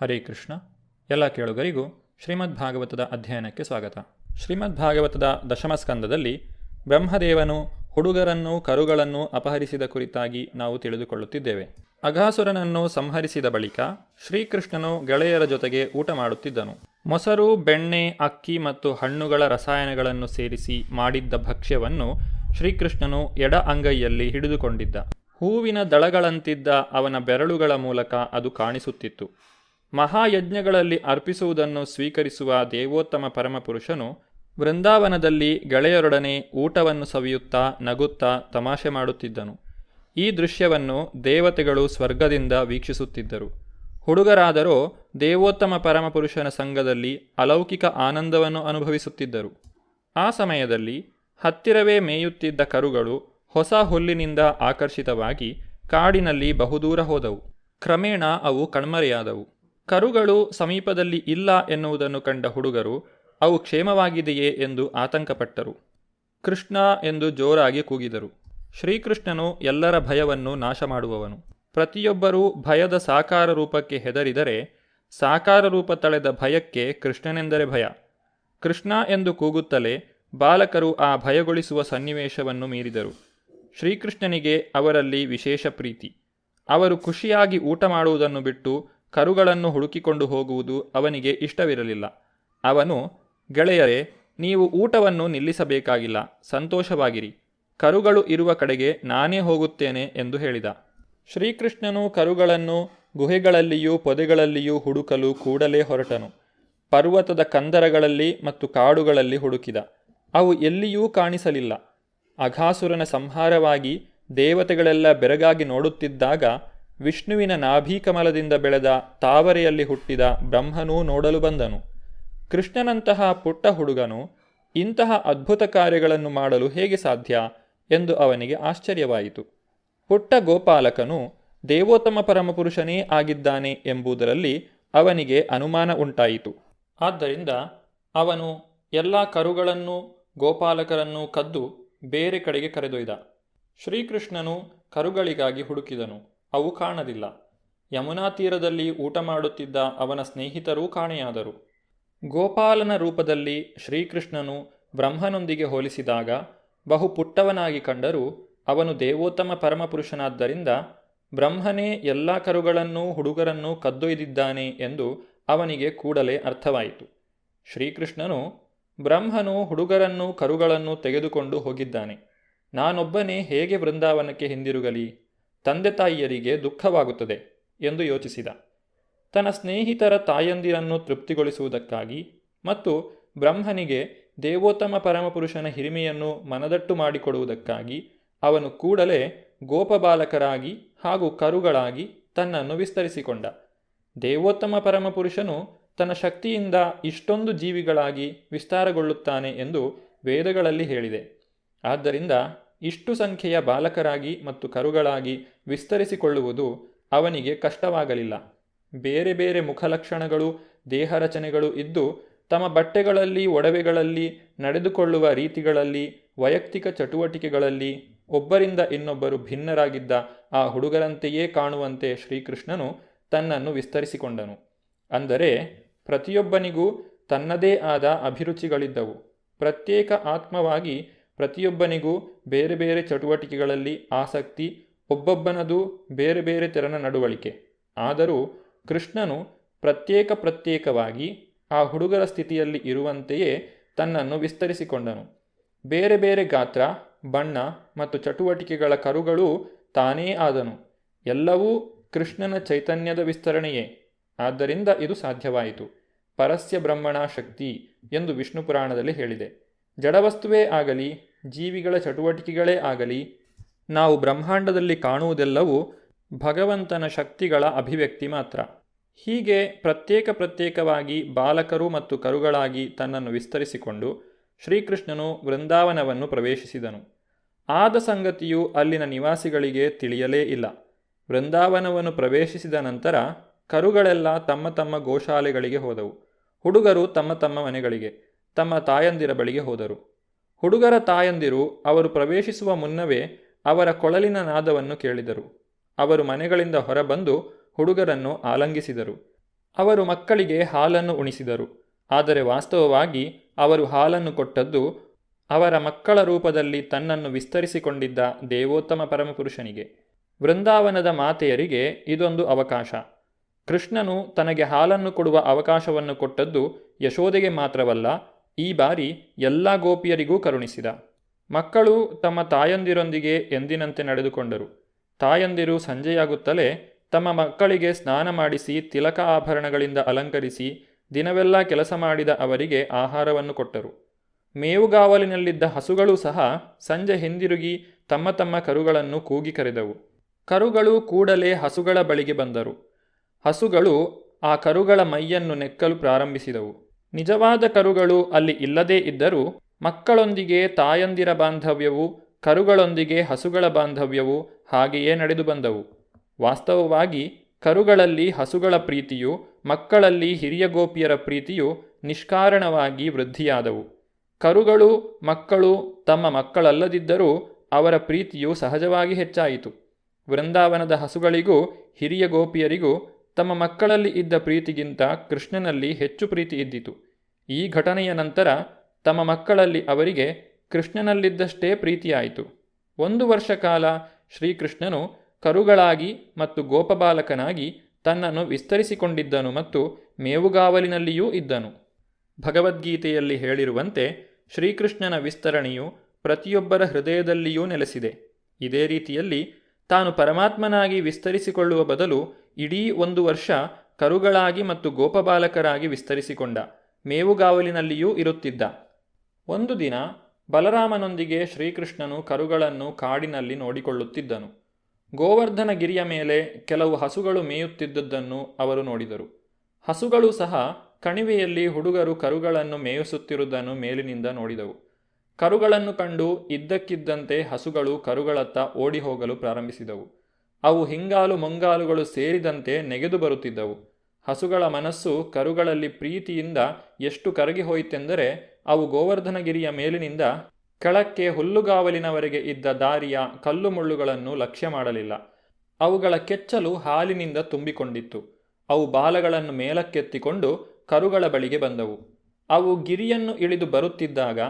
ಹರೇ ಕೃಷ್ಣ. ಎಲ್ಲ ಕೇಳುಗರಿಗೂ ಶ್ರೀಮದ್ ಭಾಗವತದ ಅಧ್ಯಯನಕ್ಕೆ ಸ್ವಾಗತ. ಶ್ರೀಮದ್ ಭಾಗವತದ ದಶಮಸ್ಕಂದದಲ್ಲಿ ಬ್ರಹ್ಮದೇವನು ಹುಡುಗರನ್ನು ಕರುಗಳನ್ನು ಅಪಹರಿಸಿದ ಕುರಿತಾಗಿ ನಾವು ತಿಳಿದುಕೊಳ್ಳುತ್ತಿದ್ದೇವೆ. ಅಘಾಸುರನನ್ನು ಸಂಹರಿಸಿದ ಬಳಿಕ ಶ್ರೀಕೃಷ್ಣನು ಗೆಳೆಯರ ಜೊತೆಗೆ ಊಟ ಮಾಡುತ್ತಿದ್ದನು. ಮೊಸರು, ಬೆಣ್ಣೆ, ಅಕ್ಕಿ ಮತ್ತು ಹಣ್ಣುಗಳ ರಸಾಯನಗಳನ್ನು ಸೇರಿಸಿ ಮಾಡಿದ್ದ ಭಕ್ಷ್ಯವನ್ನು ಶ್ರೀಕೃಷ್ಣನು ಎಡ ಅಂಗೈಯಲ್ಲಿ ಹಿಡಿದುಕೊಂಡಿದ್ದ. ಹೂವಿನ ದಳಗಳಂತಿದ್ದ ಅವನ ಬೆರಳುಗಳ ಮೂಲಕ ಅದು ಕಾಣಿಸುತ್ತಿತ್ತು. ಮಹಾಯಜ್ಞಗಳಲ್ಲಿ ಅರ್ಪಿಸುವುದನ್ನು ಸ್ವೀಕರಿಸುವ ದೇವೋತ್ತಮ ಪರಮಪುರುಷನು ವೃಂದಾವನದಲ್ಲಿ ಗೆಳೆಯರೊಡನೆ ಊಟವನ್ನು ಸವಿಯುತ್ತಾ ನಗುತ್ತಾ ತಮಾಷೆ ಮಾಡುತ್ತಿದ್ದನು. ಈ ದೃಶ್ಯವನ್ನು ದೇವತೆಗಳು ಸ್ವರ್ಗದಿಂದ ವೀಕ್ಷಿಸುತ್ತಿದ್ದರು. ಹುಡುಗರಾದರೋ ದೇವೋತ್ತಮ ಪರಮಪುರುಷನ ಸಂಘದಲ್ಲಿ ಅಲೌಕಿಕ ಆನಂದವನ್ನು ಅನುಭವಿಸುತ್ತಿದ್ದರು. ಆ ಸಮಯದಲ್ಲಿ ಹತ್ತಿರವೇ ಮೇಯುತ್ತಿದ್ದ ಕರುಗಳು ಹೊಸ ಹುಲ್ಲಿನಿಂದ ಆಕರ್ಷಿತವಾಗಿ ಕಾಡಿನಲ್ಲಿ ಬಹುದೂರ ಹೋದವು. ಕ್ರಮೇಣ ಅವು ಕಣ್ಮರೆಯಾದವು. ಕರುಗಳು ಸಮೀಪದಲ್ಲಿ ಇಲ್ಲ ಎನ್ನುವುದನ್ನು ಕಂಡ ಹುಡುಗರು ಅವು ಕ್ಷೇಮವಾಗಿದೆಯೇ ಎಂದು ಆತಂಕಪಟ್ಟರು. ಕೃಷ್ಣ ಎಂದು ಜೋರಾಗಿ ಕೂಗಿದರು. ಶ್ರೀಕೃಷ್ಣನು ಎಲ್ಲರ ಭಯವನ್ನು ನಾಶ ಮಾಡುವವನು. ಪ್ರತಿಯೊಬ್ಬರೂ ಭಯದ ಸಾಕಾರ ರೂಪಕ್ಕೆ ಹೆದರಿದರೆ ಸಾಕಾರ ರೂಪ ತಳೆದ ಭಯಕ್ಕೆ ಕೃಷ್ಣನೆಂದರೆ ಭಯ. ಕೃಷ್ಣ ಎಂದು ಕೂಗುತ್ತಲೇ ಬಾಲಕರು ಆ ಭಯಗೊಳಿಸುವ ಸನ್ನಿವೇಶವನ್ನು ಮೀರಿದರು. ಶ್ರೀಕೃಷ್ಣನಿಗೆ ಅವರಲ್ಲಿ ವಿಶೇಷ ಪ್ರೀತಿ. ಅವರು ಖುಷಿಯಾಗಿ ಊಟ ಮಾಡುವುದನ್ನು ಬಿಟ್ಟು ಕರುಗಳನ್ನು ಹುಡುಕಿಕೊಂಡು ಹೋಗುವುದು ಅವನಿಗೆ ಇಷ್ಟವಿರಲಿಲ್ಲ. ಅವನು, ಗೆಳೆಯರೇ, ನೀವು ಊಟವನ್ನು ನಿಲ್ಲಿಸಬೇಕಾಗಿಲ್ಲ, ಸಂತೋಷವಾಗಿರಿ, ಕರುಗಳು ಇರುವ ಕಡೆಗೆ ನಾನೇ ಹೋಗುತ್ತೇನೆ ಎಂದು ಹೇಳಿದ. ಶ್ರೀಕೃಷ್ಣನು ಕರುಗಳನ್ನು ಗುಹೆಗಳಲ್ಲಿಯೂ ಪೊದೆಗಳಲ್ಲಿಯೂ ಹುಡುಕಲು ಕೂಡಲೇ ಹೊರಟನು. ಪರ್ವತದ ಕಂದರಗಳಲ್ಲಿ ಮತ್ತು ಕಾಡುಗಳಲ್ಲಿ ಹುಡುಕಿದ. ಅವು ಎಲ್ಲಿಯೂ ಕಾಣಿಸಲಿಲ್ಲ. ಅಘಾಸುರನ ಸಂಹಾರವಾಗಿ ದೇವತೆಗಳೆಲ್ಲ ಬೆರಗಾಗಿ ನೋಡುತ್ತಿದ್ದಾಗ ವಿಷ್ಣುವಿನ ನಾಭೀಕಮಲದಿಂದ ಬೆಳೆದ ತಾವರೆಯಲ್ಲಿ ಹುಟ್ಟಿದ ಬ್ರಹ್ಮನೂ ನೋಡಲು ಬಂದನು. ಕೃಷ್ಣನಂತಹ ಪುಟ್ಟ ಹುಡುಗನು ಇಂತಹ ಅದ್ಭುತ ಕಾರ್ಯಗಳನ್ನು ಮಾಡಲು ಹೇಗೆ ಸಾಧ್ಯ ಎಂದು ಅವನಿಗೆ ಆಶ್ಚರ್ಯವಾಯಿತು. ಪುಟ್ಟ ಗೋಪಾಲಕನು ದೇವೋತ್ತಮ ಪರಮಪುರುಷನೇ ಆಗಿದ್ದಾನೆ ಎಂಬುದರಲ್ಲಿ ಅವನಿಗೆ ಅನುಮಾನ ಉಂಟಾಯಿತು. ಆದ್ದರಿಂದ ಅವನು ಎಲ್ಲ ಕರುಗಳನ್ನೂ ಗೋಪಾಲಕರನ್ನೂ ಕದ್ದು ಬೇರೆ ಕಡೆಗೆ ಕರೆದೊಯ್ದ. ಶ್ರೀಕೃಷ್ಣನು ಕರುಗಳಿಗಾಗಿ ಹುಡುಕಿದನು. ಅವು ಕಾಣಲಿಲ್ಲ. ಯಮುನಾ ತೀರದಲ್ಲಿ ಊಟ ಮಾಡುತ್ತಿದ್ದ ಅವನ ಸ್ನೇಹಿತರೂ ಕಾಣೆಯಾದರು. ಗೋಪಾಲನ ರೂಪದಲ್ಲಿ ಶ್ರೀಕೃಷ್ಣನು ಬ್ರಹ್ಮನೊಂದಿಗೆ ಹೋಲಿಸಿದಾಗ ಬಹು ಪುಟ್ಟವನಾಗಿ ಕಂಡರೂ ಅವನು ದೇವೋತ್ತಮ ಪರಮಪುರುಷನಾದ್ದರಿಂದ ಬ್ರಹ್ಮನೇ ಎಲ್ಲ ಕರುಗಳನ್ನೂ ಹುಡುಗರನ್ನೂ ಕದ್ದೊಯ್ದಿದ್ದಾನೆ ಎಂದು ಅವನಿಗೆ ಕೂಡಲೇ ಅರ್ಥವಾಯಿತು. ಶ್ರೀಕೃಷ್ಣನು, ಬ್ರಹ್ಮನು ಹುಡುಗರನ್ನೂ ಕರುಗಳನ್ನೂ ತೆಗೆದುಕೊಂಡು ಹೋಗಿದ್ದಾನೆ. ನಾನೊಬ್ಬನೇ ಹೇಗೆ ವೃಂದಾವನಕ್ಕೆ ಹಿಂದಿರುಗಲಿ? ತಂದೆ ತಾಯಿಯರಿಗೆ ದುಃಖವಾಗುತ್ತದೆ ಎಂದು ಯೋಚಿಸಿದ. ತನ್ನ ಸ್ನೇಹಿತರ ತಾಯಂದಿರನ್ನು ತೃಪ್ತಿಗೊಳಿಸುವುದಕ್ಕಾಗಿ ಮತ್ತು ಬ್ರಹ್ಮನಿಗೆ ದೇವೋತ್ತಮ ಪರಮಪುರುಷನ ಹಿರಿಮೆಯನ್ನು ಮನದಟ್ಟು ಮಾಡಿಕೊಡುವುದಕ್ಕಾಗಿ ಅವನು ಕೂಡಲೇ ಗೋಪಬಾಲಕರಾಗಿ ಹಾಗೂ ಕರುಗಳಾಗಿ ತನ್ನನ್ನು ವಿಸ್ತರಿಸಿಕೊಂಡ. ದೇವೋತ್ತಮ ಪರಮಪುರುಷನು ತನ್ನ ಶಕ್ತಿಯಿಂದ ಇಷ್ಟೊಂದು ಜೀವಿಗಳಾಗಿ ವಿಸ್ತಾರಗೊಳ್ಳುತ್ತಾನೆ ಎಂದು ವೇದಗಳಲ್ಲಿ ಹೇಳಿದೆ. ಆದ್ದರಿಂದ ಇಷ್ಟು ಸಂಖ್ಯೆಯ ಬಾಲಕರಾಗಿ ಮತ್ತು ಕರುಗಳಾಗಿ ವಿಸ್ತರಿಸಿಕೊಳ್ಳುವುದು ಅವನಿಗೆ ಕಷ್ಟವಾಗಲಿಲ್ಲ. ಬೇರೆ ಬೇರೆ ಮುಖಲಕ್ಷಣಗಳು, ದೇಹರಚನೆಗಳು ಇದ್ದು ತಮ್ಮ ಬಟ್ಟೆಗಳಲ್ಲಿ, ಒಡವೆಗಳಲ್ಲಿ, ನಡೆದುಕೊಳ್ಳುವ ರೀತಿಗಳಲ್ಲಿ, ವೈಯಕ್ತಿಕ ಚಟುವಟಿಕೆಗಳಲ್ಲಿ ಒಬ್ಬರಿಂದ ಇನ್ನೊಬ್ಬರು ಭಿನ್ನರಾಗಿದ್ದ ಆ ಹುಡುಗರಂತೆಯೇ ಕಾಣುವಂತೆ ಶ್ರೀಕೃಷ್ಣನು ತನ್ನನ್ನು ವಿಸ್ತರಿಸಿಕೊಂಡನು. ಅಂದರೆ ಪ್ರತಿಯೊಬ್ಬನಿಗೂ ತನ್ನದೇ ಆದ ಅಭಿರುಚಿಗಳಿದ್ದವು. ಪ್ರತ್ಯೇಕ ಆತ್ಮವಾಗಿ ಪ್ರತಿಯೊಬ್ಬನಿಗೂ ಬೇರೆ ಬೇರೆ ಚಟುವಟಿಕೆಗಳಲ್ಲಿ ಆಸಕ್ತಿ, ಒಬ್ಬೊಬ್ಬನದು ಬೇರೆ ಬೇರೆ ತೆರನ ನಡವಳಿಕೆ. ಆದರೂ ಕೃಷ್ಣನು ಪ್ರತ್ಯೇಕವಾಗಿ ಆ ಹುಡುಗರ ಸ್ಥಿತಿಯಲ್ಲಿ ಇರುವಂತೆಯೇ ತನ್ನನ್ನು ವಿಸ್ತರಿಸಿಕೊಂಡನು. ಬೇರೆ ಬೇರೆ ಗಾತ್ರ, ಬಣ್ಣ ಮತ್ತು ಚಟುವಟಿಕೆಗಳ ಕರುಗಳೂ ತಾನೇ ಆದನು. ಎಲ್ಲವೂ ಕೃಷ್ಣನ ಚೈತನ್ಯದ ವಿಸ್ತರಣೆಯೇ. ಆದ್ದರಿಂದ ಇದು ಸಾಧ್ಯವಾಯಿತು. ಪರಸ್ಯ ಬ್ರಹ್ಮಣ ಶಕ್ತಿ ಎಂದು ವಿಷ್ಣು ಪುರಾಣದಲ್ಲಿ ಹೇಳಿದೆ. ಜಡವಸ್ತುವೇ ಆಗಲಿ, ಜೀವಿಗಳ ಚಟುವಟಿಕೆಗಳೇ ಆಗಲಿ, ನಾವು ಬ್ರಹ್ಮಾಂಡದಲ್ಲಿ ಕಾಣುವುದೆಲ್ಲವೂ ಭಗವಂತನ ಶಕ್ತಿಗಳ ಅಭಿವ್ಯಕ್ತಿ ಮಾತ್ರ. ಹೀಗೆ ಪ್ರತ್ಯೇಕವಾಗಿ ಬಾಲಕರು ಮತ್ತು ಕರುಗಳಾಗಿ ತನ್ನನ್ನು ವಿಸ್ತರಿಸಿಕೊಂಡು ಶ್ರೀಕೃಷ್ಣನು ವೃಂದಾವನವನ್ನು ಪ್ರವೇಶಿಸಿದನು. ಆದ ಸಂಗತಿಯು ಅಲ್ಲಿನ ನಿವಾಸಿಗಳಿಗೆ ತಿಳಿಯಲೇ ಇಲ್ಲ. ವೃಂದಾವನವನ್ನು ಪ್ರವೇಶಿಸಿದ ನಂತರ ಕರುಗಳೆಲ್ಲ ತಮ್ಮ ತಮ್ಮ ಗೋಶಾಲೆಗಳಿಗೆ ಹೋದವು. ಹುಡುಗರು ತಮ್ಮ ತಮ್ಮ ಮನೆಗಳಿಗೆ, ತಮ್ಮ ತಾಯಂದಿರ ಬಳಿಗೆ ಹೋದರು. ಹುಡುಗರ ತಾಯಂದಿರು ಅವರು ಪ್ರವೇಶಿಸುವ ಮುನ್ನವೇ ಅವರ ಕೊಳಲಿನ ನಾದವನ್ನು ಕೇಳಿದರು. ಅವರು ಮನೆಗಳಿಂದ ಹೊರಬಂದು ಹುಡುಗರನ್ನು ಆಲಂಗಿಸಿದರು. ಅವರು ಮಕ್ಕಳಿಗೆ ಹಾಲನ್ನು ಉಣಿಸಿದರು. ಆದರೆ ವಾಸ್ತವವಾಗಿ ಅವರು ಹಾಲನ್ನು ಕೊಟ್ಟದ್ದು ಅವರ ಮಕ್ಕಳ ರೂಪದಲ್ಲಿ ತನ್ನನ್ನು ವಿಸ್ತರಿಸಿಕೊಂಡಿದ್ದ ದೇವೋತ್ತಮ ಪರಮಪುರುಷನಿಗೆ. ವೃಂದಾವನದ ಮಾತೆಯರಿಗೆ ಇದೊಂದು ಅವಕಾಶ. ಕೃಷ್ಣನು ತನಗೆ ಹಾಲನ್ನು ಕೊಡುವ ಅವಕಾಶವನ್ನು ಕೊಟ್ಟದ್ದು ಯಶೋದೆಗೆ ಮಾತ್ರವಲ್ಲ, ಈ ಬಾರಿ ಎಲ್ಲ ಗೋಪಿಯರಿಗೂ ಕರುಣಿಸಿದ. ಮಕ್ಕಳು ತಮ್ಮ ತಾಯಂದಿರೊಂದಿಗೆ ಎಂದಿನಂತೆ ನಡೆದುಕೊಂಡರು. ತಾಯಂದಿರು ಸಂಜೆಯಾಗುತ್ತಲೇ ತಮ್ಮ ಮಕ್ಕಳಿಗೆ ಸ್ನಾನ ಮಾಡಿಸಿ ತಿಲಕ ಆಭರಣಗಳಿಂದ ಅಲಂಕರಿಸಿ ದಿನವೆಲ್ಲ ಕೆಲಸ ಮಾಡಿದ ಅವರಿಗೆ ಆಹಾರವನ್ನು ಕೊಟ್ಟರು. ಮೇವುಗಾವಲಿನಲ್ಲಿದ್ದ ಹಸುಗಳೂ ಸಹ ಸಂಜೆ ಹಿಂದಿರುಗಿ ತಮ್ಮ ತಮ್ಮ ಕರುಗಳನ್ನು ಕೂಗಿ ಕರೆದವು. ಕರುಗಳು ಕೂಡಲೇ ಹಸುಗಳ ಬಳಿಗೆ ಬಂದರು. ಹಸುಗಳು ಆ ಕರುಗಳ ಮೈಯನ್ನು ನೆಕ್ಕಲು ಪ್ರಾರಂಭಿಸಿದವು. ನಿಜವಾದ ಕರುಗಳು ಅಲ್ಲಿ ಇಲ್ಲದೇ ಇದ್ದರೂ ಮಕ್ಕಳೊಂದಿಗೆ ತಾಯಂದಿರ ಬಾಂಧವ್ಯವು, ಕರುಗಳೊಂದಿಗೆ ಹಸುಗಳ ಬಾಂಧವ್ಯವು ಹಾಗೆಯೇ ನಡೆದು ಬಂದವು. ವಾಸ್ತವವಾಗಿ ಕರುಗಳಲ್ಲಿ ಹಸುಗಳ ಪ್ರೀತಿಯು, ಮಕ್ಕಳಲ್ಲಿ ಹಿರಿಯ ಗೋಪಿಯರ ಪ್ರೀತಿಯು ನಿಷ್ಕಾರಣವಾಗಿ ವೃದ್ಧಿಯಾದವು. ಕರುಗಳು ಮಕ್ಕಳು ತಮ್ಮ ಮಕ್ಕಳಲ್ಲದಿದ್ದರೂ ಅವರ ಪ್ರೀತಿಯು ಸಹಜವಾಗಿ ಹೆಚ್ಚಾಯಿತು. ವೃಂದಾವನದ ಹಸುಗಳಿಗೂ ಹಿರಿಯ ಗೋಪಿಯರಿಗೂ ತಮ್ಮ ಮಕ್ಕಳಲ್ಲಿ ಇದ್ದ ಪ್ರೀತಿಗಿಂತ ಕೃಷ್ಣನಲ್ಲಿ ಹೆಚ್ಚು ಪ್ರೀತಿ ಇದ್ದಿತು. ಈ ಘಟನೆಯ ನಂತರ ತಮ್ಮ ಮಕ್ಕಳಲ್ಲಿ ಅವರಿಗೆ ಕೃಷ್ಣನಲ್ಲಿದ್ದಷ್ಟೇ ಪ್ರೀತಿಯಾಯಿತು. 1 ವರ್ಷ ಕಾಲ ಶ್ರೀಕೃಷ್ಣನು ಕರುಗಳಾಗಿ ಮತ್ತು ಗೋಪಬಾಲಕನಾಗಿ ತನ್ನನ್ನು ವಿಸ್ತರಿಸಿಕೊಂಡಿದ್ದನು ಮತ್ತು ಮೇವುಗಾವಲಿನಲ್ಲಿಯೂ ಇದ್ದನು. ಭಗವದ್ಗೀತೆಯಲ್ಲಿ ಹೇಳಿರುವಂತೆ ಶ್ರೀಕೃಷ್ಣನ ವಿಸ್ತರಣೆಯು ಪ್ರತಿಯೊಬ್ಬರ ಹೃದಯದಲ್ಲಿಯೂ ನೆಲೆಸಿದೆ. ಇದೇ ರೀತಿಯಲ್ಲಿ ತಾನು ಪರಮಾತ್ಮನಾಗಿ ವಿಸ್ತರಿಸಿಕೊಳ್ಳುವ ಬದಲು ಇಡೀ 1 ವರ್ಷ ಕರುಗಳಾಗಿ ಮತ್ತು ಗೋಪಬಾಲಕರಾಗಿ ವಿಸ್ತರಿಸಿಕೊಂಡ, ಮೇವುಗಾವಲಿನಲ್ಲಿಯೂ ಇರುತ್ತಿದ್ದ. ಒಂದು ದಿನ ಬಲರಾಮನೊಂದಿಗೆ ಶ್ರೀಕೃಷ್ಣನು ಕರುಗಳನ್ನು ಕಾಡಿನಲ್ಲಿ ನೋಡಿಕೊಳ್ಳುತ್ತಿದ್ದನು. ಗೋವರ್ಧನ ಗಿರಿಯ ಮೇಲೆ ಕೆಲವು ಹಸುಗಳು ಮೇಯುತ್ತಿದ್ದುದನ್ನು ಅವರು ನೋಡಿದರು. ಹಸುಗಳು ಸಹ ಕಣಿವೆಯಲ್ಲಿ ಹುಡುಗರು ಕರುಗಳನ್ನು ಮೇಯಿಸುತ್ತಿರುವುದನ್ನು ಮೇಲಿನಿಂದ ನೋಡಿದವು. ಕರುಗಳನ್ನು ಕಂಡು ಇದ್ದಕ್ಕಿದ್ದಂತೆ ಹಸುಗಳು ಕರುಗಳತ್ತ ಓಡಿ ಹೋಗಲು ಪ್ರಾರಂಭಿಸಿದವು. ಅವು ಹಿಂಗಾಲು ಮುಂಗಾಲುಗಳು ಸೇರಿದಂತೆ ನೆಗೆದು ಬರುತ್ತಿದ್ದವು. ಹಸುಗಳ ಮನಸ್ಸು ಕರುಗಳಲ್ಲಿ ಪ್ರೀತಿಯಿಂದ ಎಷ್ಟು ಕರಗಿ ಹೋಯಿತೆಂದರೆ ಅವು ಗೋವರ್ಧನಗಿರಿಯ ಮೇಲಿನಿಂದ ಕೆಳಕ್ಕೆ ಹುಲ್ಲುಗಾವಲಿನವರೆಗೆ ಇದ್ದ ದಾರಿಯ ಕಲ್ಲು ಮುಳ್ಳುಗಳನ್ನು ಲಕ್ಷ್ಯ ಮಾಡಲಿಲ್ಲ. ಅವುಗಳ ಕೆಚ್ಚಲು ಹಾಲಿನಿಂದ ತುಂಬಿಕೊಂಡಿತ್ತು. ಅವು ಬಾಲಗಳನ್ನು ಮೇಲಕ್ಕೆತ್ತಿಕೊಂಡು ಕರುಗಳ ಬಳಿಗೆ ಬಂದವು. ಅವು ಗಿರಿಯನ್ನು ಇಳಿದು ಬರುತ್ತಿದ್ದಾಗ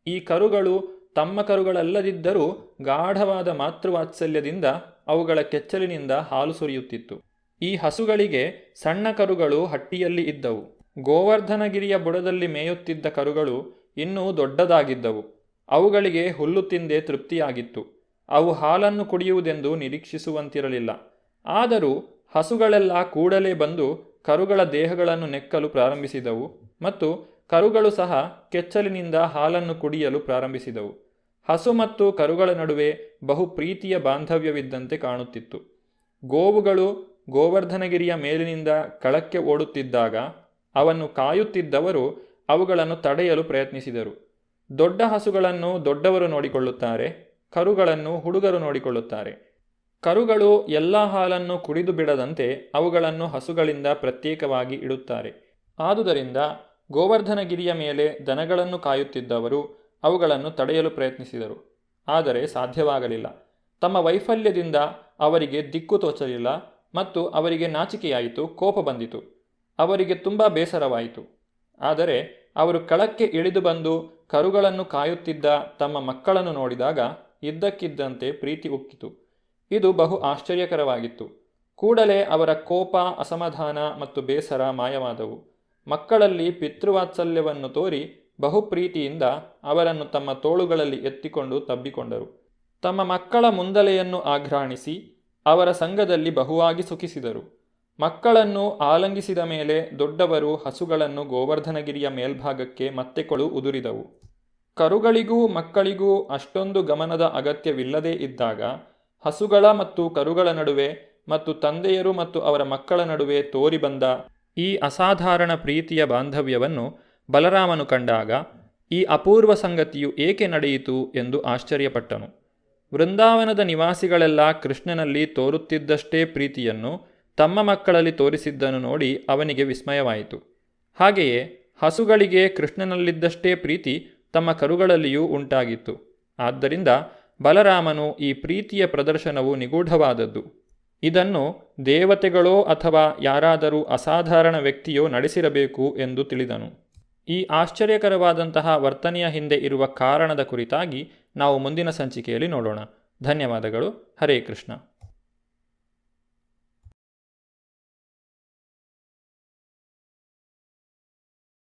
ಈ ಕರುಗಳು ತಮ್ಮ ಕರುಗಳಲ್ಲದಿದ್ದರೂ ಗಾಢವಾದ ಮಾತೃವಾತ್ಸಲ್ಯದಿಂದ ಅವುಗಳ ಕೆಚ್ಚಲಿನಿಂದ ಹಾಲು ಸುರಿಯುತ್ತಿತ್ತು. ಈ ಹಸುಗಳಿಗೆ ಸಣ್ಣ ಕರುಗಳು ಹಟ್ಟಿಯಲ್ಲಿ ಇದ್ದವು. ಗೋವರ್ಧನಗಿರಿಯ ಬುಡದಲ್ಲಿ ಮೇಯುತ್ತಿದ್ದ ಕರುಗಳು ಇನ್ನೂ ದೊಡ್ಡದಾಗಿದ್ದವು. ಅವುಗಳಿಗೆ ಹುಲ್ಲು ತಿಂದೇ ತೃಪ್ತಿಯಾಗಿತ್ತು. ಅವು ಹಾಲನ್ನು ಕುಡಿಯುವುದೆಂದು ನಿರೀಕ್ಷಿಸುವಂತಿರಲಿಲ್ಲ. ಆದರೂ ಹಸುಗಳೆಲ್ಲ ಕೂಡಲೇ ಬಂದು ಕರುಗಳ ದೇಹಗಳನ್ನು ನೆಕ್ಕಲು ಪ್ರಾರಂಭಿಸಿದವು ಮತ್ತು ಕರುಗಳು ಸಹ ಕೆಚ್ಚಲಿನಿಂದ ಹಾಲನ್ನು ಕುಡಿಯಲು ಪ್ರಾರಂಭಿಸಿದವು. ಹಸು ಮತ್ತು ಕರುಗಳ ನಡುವೆ ಬಹು ಪ್ರೀತಿಯ ಬಾಂಧವ್ಯವಿದ್ದಂತೆ ಕಾಣುತ್ತಿತ್ತು. ಗೋವುಗಳು ಗೋವರ್ಧನಗಿರಿಯ ಮೇಲಿನಿಂದ ಕೆಳಕ್ಕೆ ಓಡುತ್ತಿದ್ದಾಗ ಅವನ್ನು ಕಾಯುತ್ತಿದ್ದವರು ಅವುಗಳನ್ನು ತಡೆಯಲು ಪ್ರಯತ್ನಿಸಿದರು. ದೊಡ್ಡ ಹಸುಗಳನ್ನು ದೊಡ್ಡವರು ನೋಡಿಕೊಳ್ಳುತ್ತಾರೆ, ಕರುಗಳನ್ನು ಹುಡುಗರು ನೋಡಿಕೊಳ್ಳುತ್ತಾರೆ. ಕರುಗಳು ಎಲ್ಲ ಹಾಲನ್ನು ಕುಡಿದು ಬಿಡದಂತೆ ಅವುಗಳನ್ನು ಹಸುಗಳಿಂದ ಪ್ರತ್ಯೇಕವಾಗಿ ಇಡುತ್ತಾರೆ. ಆದುದರಿಂದ ಗೋವರ್ಧನಗಿರಿಯ ಮೇಲೆ ದನಗಳನ್ನು ಕಾಯುತ್ತಿದ್ದವರು ಅವುಗಳನ್ನು ತಡೆಯಲು ಪ್ರಯತ್ನಿಸಿದರು. ಆದರೆ ಸಾಧ್ಯವಾಗಲಿಲ್ಲ. ತಮ್ಮ ವೈಫಲ್ಯದಿಂದ ಅವರಿಗೆ ದಿಕ್ಕು ತೋಚಲಿಲ್ಲ ಮತ್ತು ಅವರಿಗೆ ನಾಚಿಕೆಯಾಯಿತು, ಕೋಪ ಬಂದಿತು. ಅವರಿಗೆ ತುಂಬ ಬೇಸರವಾಯಿತು. ಆದರೆ ಅವರು ಕೆಳಕ್ಕೆ ಇಳಿದು ಬಂದು ಕರುಗಳನ್ನು ಕಾಯುತ್ತಿದ್ದ ತಮ್ಮ ಮಕ್ಕಳನ್ನು ನೋಡಿದಾಗ ಇದ್ದಕ್ಕಿದ್ದಂತೆ ಪ್ರೀತಿ ಉಕ್ಕಿತು. ಇದು ಬಹು ಆಶ್ಚರ್ಯಕರವಾಗಿತ್ತು. ಕೂಡಲೇ ಅವರ ಕೋಪ, ಅಸಮಾಧಾನ ಮತ್ತು ಬೇಸರ ಮಾಯವಾದವು. ಮಕ್ಕಳಲ್ಲಿ ಪಿತೃವಾತ್ಸಲ್ಯವನ್ನು ತೋರಿ ಬಹುಪ್ರೀತಿಯಿಂದ ಅವರನ್ನು ತಮ್ಮ ತೋಳುಗಳಲ್ಲಿ ಎತ್ತಿಕೊಂಡು ತಬ್ಬಿಕೊಂಡರು. ತಮ್ಮ ಮಕ್ಕಳ ಮುಂದಲೆಯನ್ನು ಆಘ್ರಾಣಿಸಿ ಅವರ ಸಂಘದಲ್ಲಿ ಬಹುವಾಗಿ ಸುಖಿಸಿದರು. ಮಕ್ಕಳನ್ನು ಆಲಂಗಿಸಿದ ಮೇಲೆ ದೊಡ್ಡವರು ಹಸುಗಳನ್ನು ಗೋವರ್ಧನಗಿರಿಯ ಮೇಲ್ಭಾಗಕ್ಕೆ ಮತ್ತೆ ಉದುರಿದವು. ಕರುಗಳಿಗೂ ಮಕ್ಕಳಿಗೂ ಅಷ್ಟೊಂದು ಗಮನದ ಅಗತ್ಯವಿಲ್ಲದೇ ಇದ್ದಾಗ ಹಸುಗಳ ಮತ್ತು ಕರುಗಳ ನಡುವೆ ಮತ್ತು ತಂದೆಯರು ಮತ್ತು ಅವರ ಮಕ್ಕಳ ನಡುವೆ ತೋರಿಬಂದ ಈ ಅಸಾಧಾರಣ ಪ್ರೀತಿಯ ಬಾಂಧವ್ಯವನ್ನು ಬಲರಾಮನು ಕಂಡಾಗ ಈ ಅಪೂರ್ವ ಸಂಗತಿಯು ಏಕೆ ನಡೆಯಿತು ಎಂದು ಆಶ್ಚರ್ಯಪಟ್ಟನು. ವೃಂದಾವನದ ನಿವಾಸಿಗಳೆಲ್ಲ ಕೃಷ್ಣನಲ್ಲಿ ತೋರುತ್ತಿದ್ದಷ್ಟೇ ಪ್ರೀತಿಯನ್ನು ತಮ್ಮ ಮಕ್ಕಳಲ್ಲಿ ತೋರಿಸಿದ್ದನ್ನು ನೋಡಿ ಅವನಿಗೆ ವಿಸ್ಮಯವಾಯಿತು. ಹಾಗೆಯೇ ಹಸುಗಳಿಗೆ ಕೃಷ್ಣನಲ್ಲಿದ್ದಷ್ಟೇ ಪ್ರೀತಿ ತಮ್ಮ ಕರುಗಳಲ್ಲಿಯೂ ಉಂಟಾಗಿತ್ತು. ಆದ್ದರಿಂದ ಬಲರಾಮನು ಈ ಪ್ರೀತಿಯ ಪ್ರದರ್ಶನವು ನಿಗೂಢವಾದದ್ದು, ಇದನ್ನು ದೇವತೆಗಳೋ ಅಥವಾ ಯಾರಾದರೂ ಅಸಾಧಾರಣ ವ್ಯಕ್ತಿಯೋ ನಡೆಸಿರಬೇಕು ಎಂದು ತಿಳಿದನು. ಈ ಆಶ್ಚರ್ಯಕರವಾದಂತಹ ವರ್ತನೆಯ ಹಿಂದೆ ಇರುವ ಕಾರಣದ ಕುರಿತಾಗಿ ನಾವು ಮುಂದಿನ ಸಂಚಿಕೆಯಲ್ಲಿ ನೋಡೋಣ. ಧನ್ಯವಾದಗಳು. ಹರೇ ಕೃಷ್ಣ.